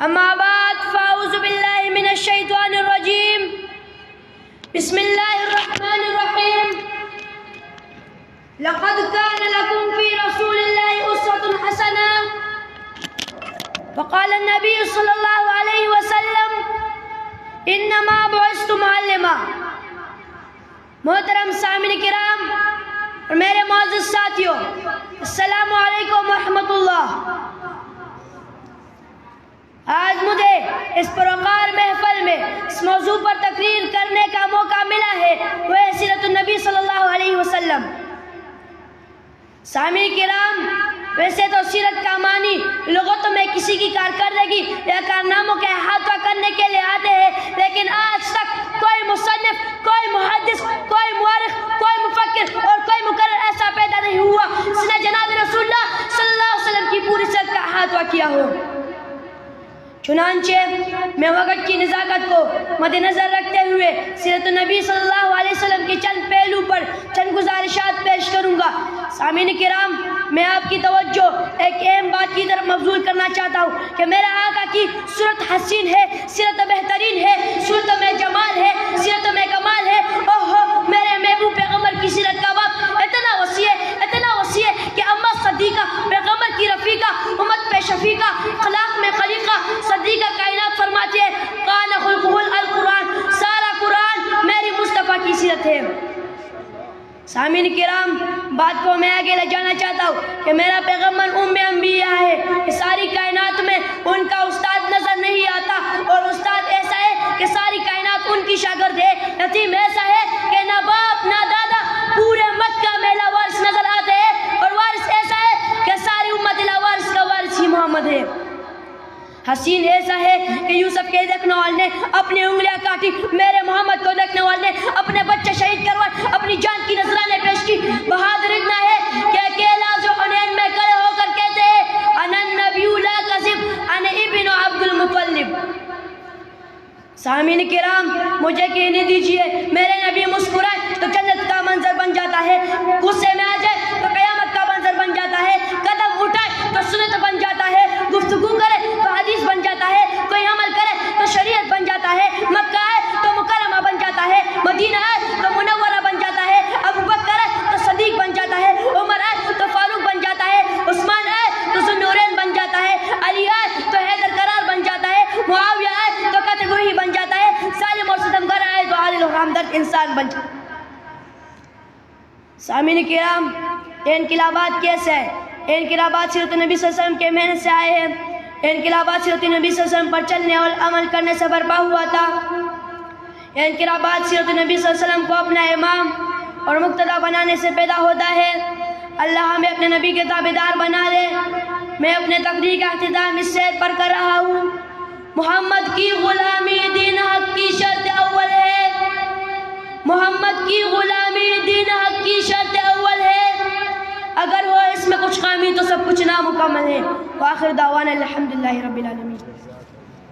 أما بعد فأعوذ بالله من الشيطان الرجيم بسم الله الرحمن الرحيم لقد كان لكم في رسول الله أسوة حسنة وقال النبي صلى الله عليه وسلم إنما بعثت معلما. محترم سامعین کرام اور میرے معزز ساتھیوں، السلام علیکم ورحمۃ اللہ۔ آج مجھے اس پروقار محفل میں اس موضوع پر تقریر کرنے کا موقع ملا ہے، وہ ہے سیرت النبی صلی اللہ علیہ وسلم۔ سامعین کرام، ویسے تو سیرت کا معنی لغت میں کسی کی کارکردگی یا کارناموں کا احاطہ کرنے کے لیے آتے ہیں، لیکن آج تک کوئی مصنف، کوئی محدث، کوئی مورخ، کوئی مفکر اور کوئی مقرر ایسا پیدا نہیں ہوا جس نے جناب رسول اللہ صلی اللہ علیہ وسلم کی پوری سیرت کا احاطہ کیا ہو۔ چنانچہ میں وقت کی نزاکت کو مد نظر رکھتے ہوئے سیرت النبی صلی اللہ علیہ وسلم کی چند پہلو پر چند گزارشات پیش کروں گا۔ سامعین کرام، میں آپ کی توجہ ایک اہم بات کی طرف مبذول کرنا چاہتا ہوں کہ میرا آقا کی صورت حسین ہے، سیرت بہترین ہے، صورت میں جمال ہے، سیرت میں کمال ہے۔ اوہو، میرے محبوب پیغمبر کی سیرت کا باب اتنا وسیع ہے کہ اماں صدیقہ، پیغمبر کی رفیقہ، امت پہ شفیقہ، خلاق میں خلیقہ، صدیقہ کائنات فرماتی ہے قال خلقہ القرآن، سارا قرآن میری مصطفیٰ کی سیرت ہے۔ سامعین کرام، بات کو میں آگے لے جانا چاہتا ہوں کہ میرا پیغمبر ام انبیاء ہے، کہ ساری کائنات میں ان کا استاد نظر نہیں آتا، اور استاد ایسا ہے کہ ساری کائنات ان کی شاگرد ہے، یتیم ایسا ہے کہ نہ باپ نہ دادا پورے مکہ میں لاوارث نظر آتے ہیں، اور وارث ایسا ہے کہ ساری امت لاوارث کا وارث ہی محمد ہے۔ حسین ایسا ہے کہ یوسف کے دیکھنے والے نے اپنی انگلیاں کاٹی، میرے محمد کو دیکھنے والے نے اپنے بچے شہید کروائے، اپنی جان کی نذرانے پیش کی۔ بہادر اتنا ہے کہ اکیلا جو حنین میں کھڑے ہو کر کہتے ہیں انا النبی لا کذب انا ابن عبد المطلب۔ سامعین کرام، مجھے کہنے دیجئے، میرے نبی مسکرائے تو جنت کا منظر بن جاتا ہے، غصے میں آ جائے تو قیامت کا منظر بن جاتا ہے، قدم اٹھائے تو سنت بن جاتا ہے، گفتگو کرے تو حدیث بن جاتا ہے، کوئی عمل کرے تو شریعت بن جاتا ہے، مکہ آئے تو مکرمہ بن جاتا ہے، مدینہ آئے تو منورہ بن جاتا ہے، ابو بکر آئے تو صدیق بن جاتا ہے، عمر آئے تو فاروق بن جاتا ہے، عثمان آئے تو ذوالنورین بن جاتا ہے، علی آئے تو حیدر قرار بن جاتا ہے، معاویہ آئے تو قطع گوہی بن جاتا ہے، سالم اور ستمگر آئے تو عادل اور ہمدرد انسان بن جاتا ہے۔ سامعین کرام، یہ انقلابات کیسے ہیں؟ یہ انقلابات سیرت النبی صلی اللہ علیہ وسلم کے محنت سے آئے ہیں۔ یہ انقلابات سیرت النبی صلی اللہ علیہ وسلم پر چلنے اور عمل کرنے سے برپا ہوا تھا۔ یہ انقلابات سیرت النبی صلی اللہ علیہ وسلم کو اپنا امام اور مقتدی بنانے سے پیدا ہوتا ہے۔ اللہ ہمیں اپنے نبی کے تابعدار بنا دے۔ میں اپنے تقریر کا اختتام اس سے پڑھ کر رہا ہوں۔ محمد کی غلامی دین حق کی شرط اول ہے، محمد کی غلامی دین حق کی شرط اول ہے، اگر ہو اس میں کچھ خامی تو سب کچھ نامکمل ہے۔ وآخر دعوانا الحمدللہ رب العالمین۔